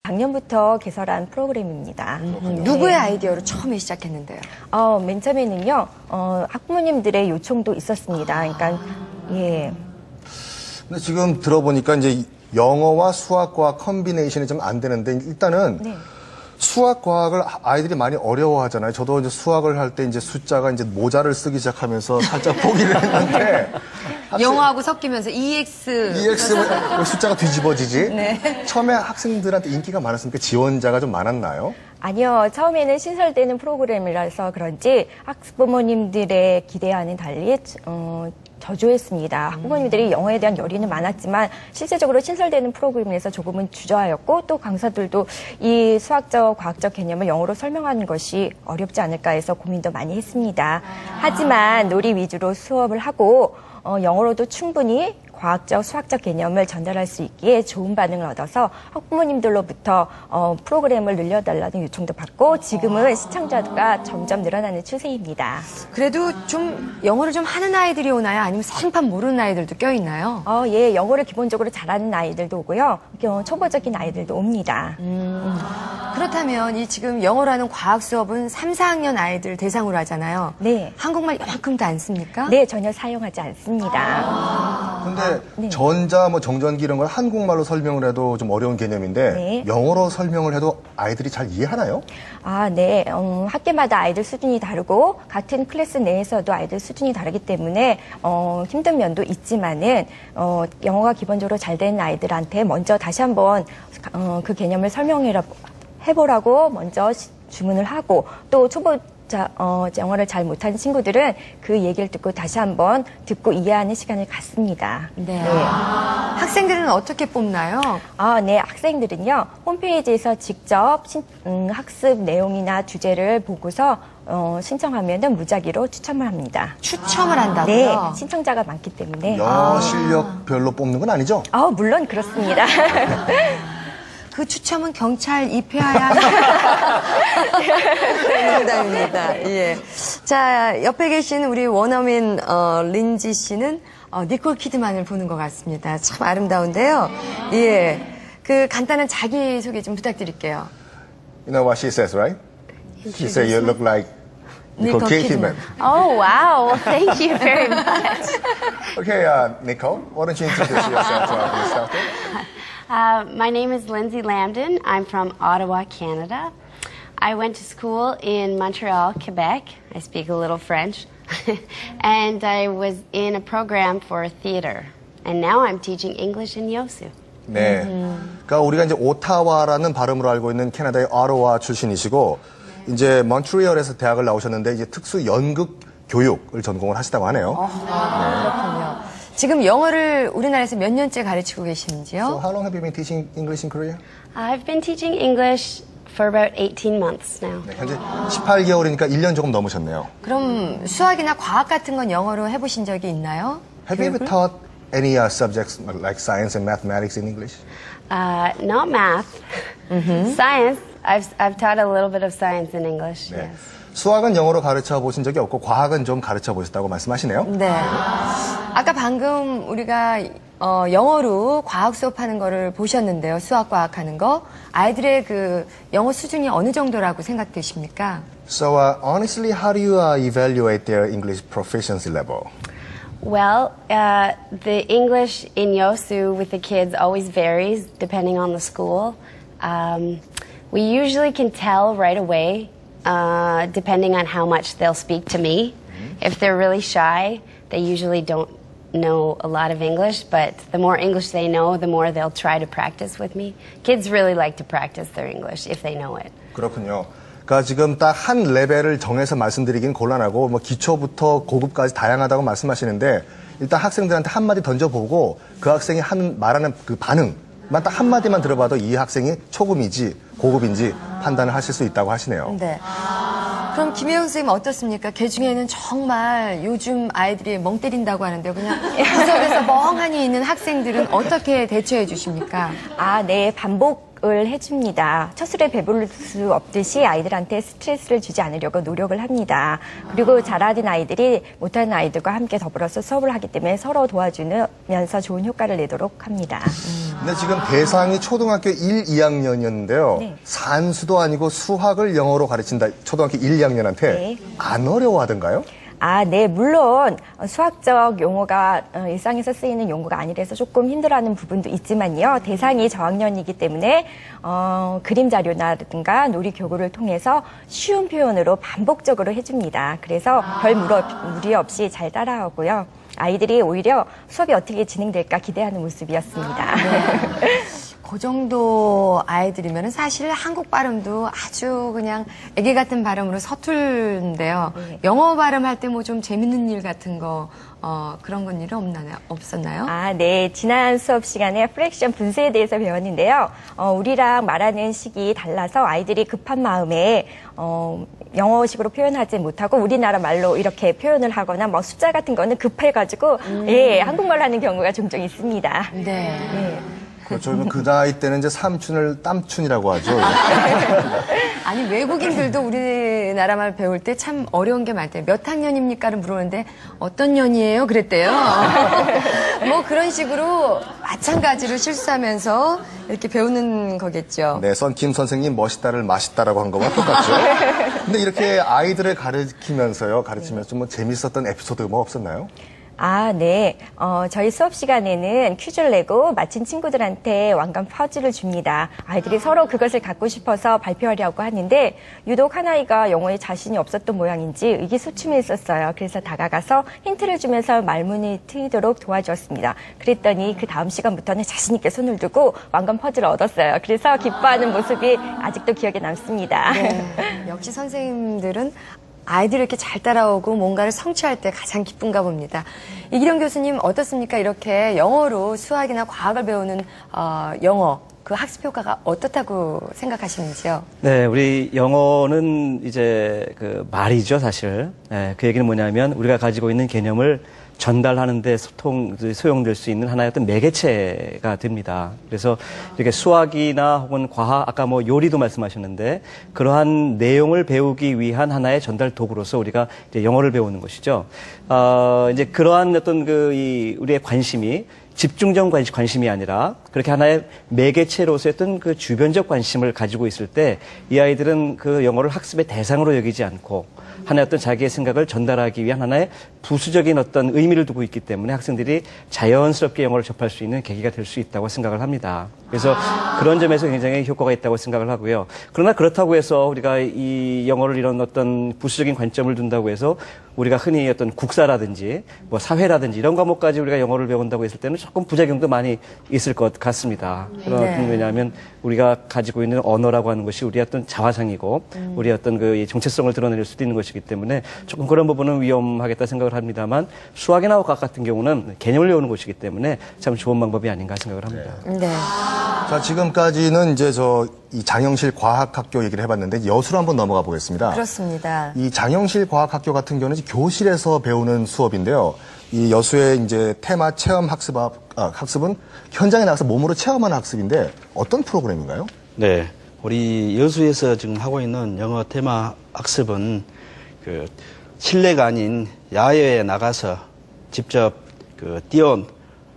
작년부터 개설한 프로그램입니다. 누구의 아이디어로 처음에 시작했는데요? 맨 처음에는요, 학부모님들의 요청도 있었습니다. 그러니까, 예. 근데 지금 들어보니까 이제 영어와 수학과 컨비네이션이 좀 안 되는데 일단은 네. 수학, 과학을 아이들이 많이 어려워하잖아요. 저도 이제 수학을 할 때 이제 숫자가 이제 모자를 쓰기 시작하면서 살짝 포기를 했는데. 영어하고 섞이면서 EX 왜 숫자가 뒤집어지지? 네. 처음에 학생들한테 인기가 많았습니까? 지원자가 좀 많았나요? 아니요, 처음에는 신설되는 프로그램이라서 그런지 학부모님들의 기대와는 달리, 저조했습니다. 학부모님들이 영어에 대한 열의는 많았지만 실제적으로 신설되는 프로그램에서 조금은 주저하였고 또 강사들도 이 수학적, 과학적 개념을 영어로 설명하는 것이 어렵지 않을까 해서 고민도 많이 했습니다. 하지만 놀이 위주로 수업을 하고 영어로도 충분히 과학적, 수학적 개념을 전달할 수 있기에 좋은 반응을 얻어서 학부모님들로부터 프로그램을 늘려달라는 요청도 받고 지금은 시청자가 점점 늘어나는 추세입니다. 그래도 좀 영어를 좀 하는 아이들이 오나요? 아니면 생판 모르는 아이들도 껴있나요? 예, 영어를 기본적으로 잘하는 아이들도 오고요. 초보적인 아이들도 옵니다. 그렇다면 이 지금 영어라는 과학 수업은 3, 4학년 아이들 대상으로 하잖아요. 네. 한국말 이만큼도 안 씁니까? 네, 전혀 사용하지 않습니다. 근데 네. 전자, 전전기 이런 걸 한국말로 설명을 해도 좀 어려운 개념인데 네. 영어로 설명을 해도 아이들이 잘 이해하나요? 네. 학교마다 아이들 수준이 다르고 같은 클래스 내에서도 아이들 수준이 다르기 때문에 힘든 면도 있지만은 영어가 기본적으로 잘 되는 아이들한테 먼저 다시 한번 그 개념을 해보라고 먼저 주문을 하고 또 영어를 잘 못하는 친구들은 그 얘기를 듣고 다시 한번 듣고 이해하는 시간을 갖습니다. 네. 학생들은 어떻게 뽑나요? 네. 학생들은요, 홈페이지에서 직접 학습 내용이나 주제를 보고서 신청하면은 무작위로 추첨을 합니다. 추첨을 한다고요? 네. 신청자가 많기 때문에. 실력별로 뽑는 건 아니죠? 물론 그렇습니다. 그 추첨은 경찰 입회해야 하는 농담입니다. 예. 자, 옆에 계신 우리 원어민 린지 씨는 니콜 키드만을 보는 것 같습니다. 참 아름다운데요. 예. 그 간단한 자기 소개 좀 부탁드릴게요. You know what she says, right? She said you look like Nicole Kidman. Oh, wow. Well, thank you very much. Okay, Nicole, why don't you introduce yourself to our listeners? My name is Lindsay Lambden. I'm from Ottawa, Canada. I went to school in Montreal, Quebec. I speak a little French. And I was in a program for theater. And now I'm teaching English in Yosu. 네. 그러니까 우리가 이제 오타와라는 발음으로 알고 있는 캐나다의 오타와 출신이시고 이제 몬트리올에서 대학을 나오셨는데 이제 특수 연극 교육을 전공을 하시다고 하네요. 그렇군요. 지금 영어를 우리나라에서 몇 년째 가르치고 계시는지요? So how long have you been teaching English in Korea? I've been teaching English for about 18 months now. 네, 현재 18개월이니까 1년 조금 넘으셨네요. 그럼 수학이나 과학 같은 건 영어로 해보신 적이 있나요? Have you ever taught any subjects like science and mathematics in English? Not math. Science. I've taught a little bit of science in English. 네. Yes. 수학은 영어로 가르쳐 보신 적이 없고 과학은 좀 가르쳐 보셨다고 말씀하시네요. 네. 아까 방금 우리가 영어로 과학 수업하는 거를 보셨는데요. 수학, 과학 하는 거. 아이들의 그 영어 수준이 어느 정도라고 생각되십니까? So honestly, how do you evaluate their English proficiency level? Well, the English in Yosu with the kids always varies depending on the school. We usually can tell right away, depending on how much they'll speak to me. If they're really shy, they usually don't know a lot of English, but the more English they know, the more they'll try to practice with me. Kids really like to practice their English if they know it. 그렇군요. 그러니까 지금 딱 한 레벨을 정해서 말씀드리긴 곤란하고 기초부터 고급까지 다양하다고 말씀하시는데 일단 학생들한테 한마디 던져보고 그 학생이 말하는 그 반응만 딱 한마디만 들어봐도 이 학생이 초급인지 고급인지 판단을 하실 수 있다고 하시네요. 네. 그럼 김혜영 선생님 어떻습니까? 그 중에는 정말 요즘 아이들이 멍 때린다고 하는데요. 그냥 구석에서 멍하니 있는 학생들은 어떻게 대처해 주십니까? 네. 반복 노력을 해줍니다. 첫 술에 배부를 수 없듯이 아이들한테 스트레스를 주지 않으려고 노력을 합니다. 그리고 잘하는 아이들이 못하는 아이들과 함께 더불어서 수업을 하기 때문에 서로 도와주면서 좋은 효과를 내도록 합니다. 근데 지금 대상이 초등학교 1, 2학년이었는데요. 네. 산수도 아니고 수학을 영어로 가르친다. 초등학교 1, 2학년한테 네. 안 어려워하던가요? 네, 물론 수학적 용어가 일상에서 쓰이는 용어가 아니라서 조금 힘들어하는 부분도 있지만요. 대상이 저학년이기 때문에 그림 자료라든가 놀이 교구를 통해서 쉬운 표현으로 반복적으로 해줍니다. 그래서 별 무리 없이 잘 따라하고요. 아이들이 오히려 수업이 어떻게 진행될까 기대하는 모습이었습니다. 그 정도 아이들이면 사실 한국 발음도 아주 그냥 애기 같은 발음으로 서툴는데요. 네. 영어 발음할 때 뭐 좀 재밌는 일 같은 거 그런 건 일은 없었나요? 네. 지난 수업 시간에 프랙션 분수에 대해서 배웠는데요. 우리랑 말하는 식이 달라서 아이들이 급한 마음에 영어식으로 표현하지 못하고 우리나라 말로 이렇게 표현을 하거나 뭐 숫자 같은 거는 급해가지고 예, 한국말로 하는 경우가 종종 있습니다. 네. 그렇죠. 그 나이 때는 이제 삼춘을 땀춘이라고 하죠. 아니 외국인들도 우리나라 말 배울 때 참 어려운 게 많대요. 몇 학년입니까를 물었는데 어떤 년이에요? 그랬대요. 뭐 그런 식으로 마찬가지로 실수하면서 이렇게 배우는 거겠죠. 네, 썬킴 선생님 멋있다를 맛있다라고 한 거와 똑같죠. 근데 이렇게 아이들을 가르치면서 뭐 재밌었던 에피소드 뭐 없었나요? 네. 저희 수업 시간에는 퀴즈를 내고 맞힌 친구들한테 왕관 퍼즐을 줍니다. 아이들이 서로 그것을 갖고 싶어서 발표하려고 하는데 유독 한 아이가 영어에 자신이 없었던 모양인지 의기소침해 있었어요. 그래서 다가가서 힌트를 주면서 말문이 트이도록 도와주었습니다. 그랬더니 그 다음 시간부터는 자신 있게 손을 들고 왕관 퍼즐을 얻었어요. 그래서 기뻐하는 모습이 아직도 기억에 남습니다. 네. 역시 선생님들은 아이들이 이렇게 잘 따라오고 뭔가를 성취할 때 가장 기쁜가 봅니다. 이기령 교수님 어떻습니까? 이렇게 영어로 수학이나 과학을 배우는 영어 그 학습 효과가 어떻다고 생각하시는지요? 네, 우리 영어는 이제 그 말이죠, 사실. 네, 그 얘기는 뭐냐면 우리가 가지고 있는 개념을 전달하는데 소용될 수 있는 하나의 어떤 매개체가 됩니다. 그래서 이렇게 수학이나 혹은 과학, 아까 뭐 요리도 말씀하셨는데 그러한 내용을 배우기 위한 하나의 전달 도구로서 우리가 이제 영어를 배우는 것이죠. 이제 그러한 어떤 우리의 관심이 집중적 관심이 아니라 그렇게 하나의 매개체로서의 어떤 그 주변적 관심을 가지고 있을 때 이 아이들은 그 영어를 학습의 대상으로 여기지 않고 하나의 어떤 자기의 생각을 전달하기 위한 하나의 부수적인 어떤 의미를 두고 있기 때문에 학생들이 자연스럽게 영어를 접할 수 있는 계기가 될 수 있다고 생각을 합니다. 그래서 그런 점에서 굉장히 효과가 있다고 생각을 하고요. 그러나 그렇다고 해서 우리가 이 영어를 이런 어떤 부수적인 관점을 둔다고 해서 우리가 흔히 어떤 국사라든지 뭐 사회라든지 이런 과목까지 우리가 영어를 배운다고 했을 때는 조금 부작용도 많이 있을 것 같습니다. 왜냐하면 우리가 가지고 있는 언어라고 하는 것이 우리의 어떤 자화상이고 우리의 어떤 그 정체성을 드러낼 수도 있는 것이기 때문에 조금 그런 부분은 위험하겠다 생각을 합니다만 수학이나 과학 같은 경우는 개념을 외우는 것이기 때문에 참 좋은 방법이 아닌가 생각을 합니다. 네. 자, 지금까지는 이제 이 장영실 과학학교 얘기를 해봤는데 여수로 한번 넘어가 보겠습니다. 그렇습니다. 이 장영실 과학학교 같은 경우는 교실에서 배우는 수업인데요. 이 여수의 이제 테마 체험 학습은 현장에 나가서 몸으로 체험하는 학습인데 어떤 프로그램인가요? 네. 우리 여수에서 지금 하고 있는 영어 테마 학습은 그 실내가 아닌 야외에 나가서 직접 그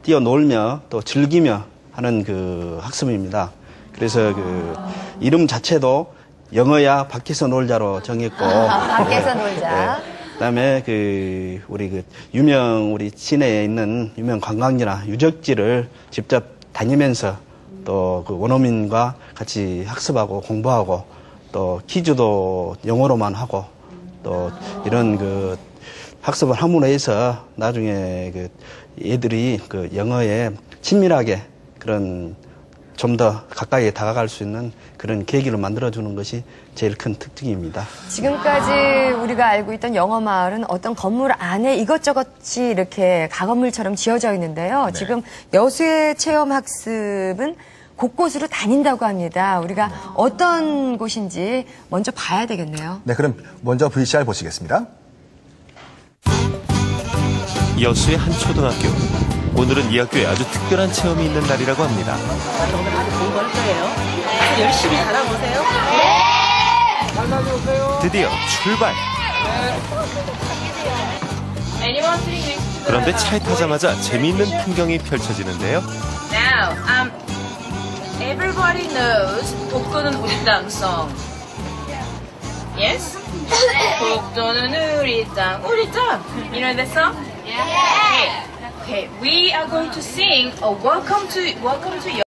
뛰어놀며 또 즐기며 하는 그 학습입니다. 그래서 그 이름 자체도 영어야 밖에서 놀자로 정했고. 밖에서 놀자. 네. 그다음에 우리 시내에 있는 유명 관광지나 유적지를 직접 다니면서 또 그 원어민과 같이 학습하고 공부하고 또 퀴즈도 영어로만 하고 또 이런 그 학습을 함으로 해서 나중에 그 애들이 그 영어에 친밀하게 그런 좀 더 가까이 다가갈 수 있는 그런 계기를 만들어주는 것이 제일 큰 특징입니다. 지금까지 우리가 알고 있던 영어 마을은 어떤 건물 안에 이것저것이 이렇게 가건물처럼 지어져 있는데요. 네. 지금 여수의 체험 학습은 곳곳으로 다닌다고 합니다. 우리가 어떤 곳인지 먼저 봐야 되겠네요. 네, 그럼 먼저 VCR 보시겠습니다. 여수의 한 초등학교. 오늘은 이 학교에 아주 특별한 체험이 있는 날이라고 합니다. 오늘 아주 공부할 거예요. 열심히 달아보세요. 드디어 출발. 그런데 차에 타자마자 재미있는 풍경이 펼쳐지는데요. Now, everybody knows 복도는 우리 땅 song. Yes? 복도는 우리 땅, 우리 땅. You know that song? Yeah. Okay, we are going to sing a welcome to